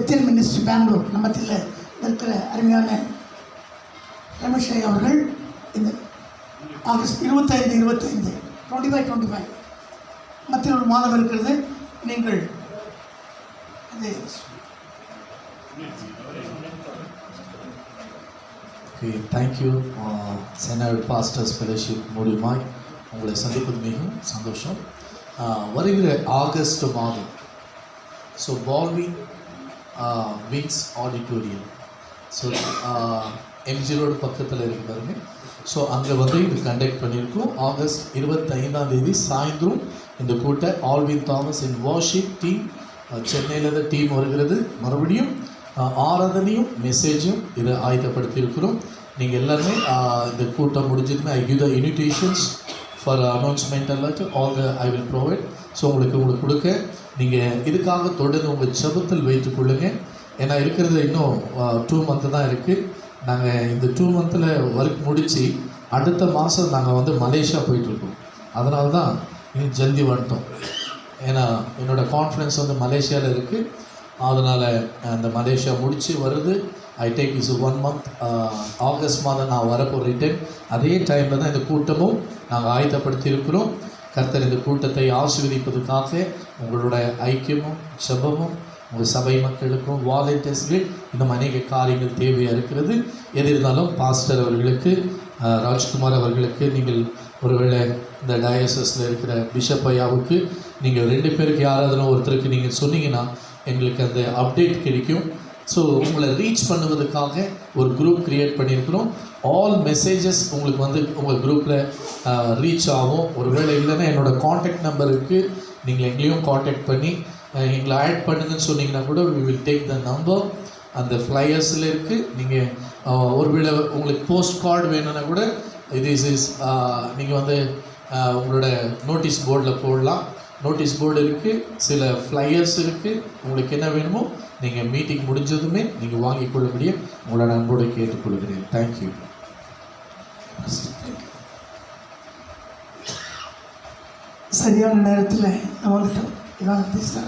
Bethel ministry Bangalore நம்மத்தில் இருக்கிற அருமையான ரமேஷ் ஐயா அவர்கள் இந்த ஆகஸ்ட் 25 மத்தியில் ஒரு மாதம் இருக்கிறது. நீங்கள் அது தேங்க்யூ. சென்னையோட பாஸ்டர்ஸ் ஃபெலோஷிப் மூலியமாய் உங்களை சந்திப்பது மிகவும் சந்தோஷம். வருகிற ஆகஸ்ட் மாதம் ஸோ பால்விங் wings auditorium so MG road பக்கத்தில் இருக்கு பாருங்க. ஸோ அங்கே வந்து இது கண்டக்ட் பண்ணியிருக்கோம். ஆகஸ்ட் 25 சாயந்தரம் இந்த கூட்ட ஆல்வின் தாமஸ் இன் வார்ஷிப் டீம் சென்னையில் டீம் வருகிறது. மறுபடியும் ஆராதனையும் மெசேஜும் இதை ஆயத்தப்படுத்தியிருக்கிறோம். நீங்கள் எல்லாருமே இந்த கூட்டம் முடிஞ்சதுமே I give the invitations for announcement alert all the I will provide. So உங்களுக்கு கொடுக்க நீங்கள் இதுக்காக தொடர்ந்து உங்கள் ஜெபத்தில் வைத்துக் கொள்ளுங்கள். ஏன்னா இருக்கிறது இன்னும் 2 months தான் இருக்குது. நாங்கள் இந்த 2 months ஒர்க் முடித்து அடுத்த மாதம் நாங்கள் வந்து மலேசியா போயிட்டுருக்கோம். அதனால தான் இன்னும் ஜல்தி வந்துட்டோம். ஏன்னா என்னோடய கான்ஃபரன்ஸ் வந்து மலேசியாவில் இருக்குது. அதனால் அந்த மலேசியா முடித்து வருது. I take is 1 month. August மாதம் நான் வரப்போ ரிட்டர்ன் அதே டைமில் தான் இந்த கூட்டமும் நாங்கள் ஆயத்தப்படுத்தி இருக்கிறோம். கர்த்தர் இந்த கூட்டத்தை ஆசீர்வதிப்பதற்காக உங்களோட ஐக்கியமும் ஜெபமும் உங்கள் சபை மக்களுக்கும் வாலண்டியர்ஸ்க்கு இன்னும் அநேக காரியங்கள் தேவையாக இருக்கிறது. எது இருந்தாலும் பாஸ்டர் அவர்களுக்கு ராஜ்குமார் அவர்களுக்கு நீங்கள் ஒருவேளை இந்த டயசஸில் இருக்கிற பிஷப் ஐயாவுக்கு நீங்கள் 2 பேருக்கு யாராவது ஒருத்தருக்கு நீங்கள் சொன்னீங்கன்னா எங்களுக்கு அந்த அப்டேட் கிடைக்கும். ஸோ உங்களை ரீச் பண்ணுவதற்காக ஒரு குரூப் க்ரியேட் பண்ணியிருக்கிறோம். ஆல் மெசேஜஸ் உங்களுக்கு வந்து உங்கள் குரூப்பில் ரீச் ஆகும். ஒருவேளை இல்லைன்னா என்னோடய காண்டாக்ட் நம்பர் இருக்குது. நீங்கள் எங்கேயும் காண்டாக்ட் பண்ணி எங்களை ஆட் பண்ணுங்கன்னு சொன்னீங்கன்னா கூட we will take the number. அந்த ஃப்ளையர்ஸில் இருக்குது. நீங்கள் ஒருவேளை உங்களுக்கு போஸ்ட் கார்டு வேணும்னா கூட இஸ் நீங்கள் வந்து உங்களோட நோட்டீஸ் போர்டில் போடலாம். நோட்டீஸ் போர்டு இருக்குது, சில ஃப்ளையர்ஸ் இருக்குது. உங்களுக்கு என்ன வேணுமோ நீங்கள் மீட்டிங் முடிஞ்சதுமே நீங்கள் வாங்கிக் கொள்ள முடியும். உங்களோட அன்போடு கேட்டுக்கொள்கிறேன். தேங்க்யூ. சரியான நேரத்தில் நான் வந்துட்டோம். இதான் பேசுகிறேன்.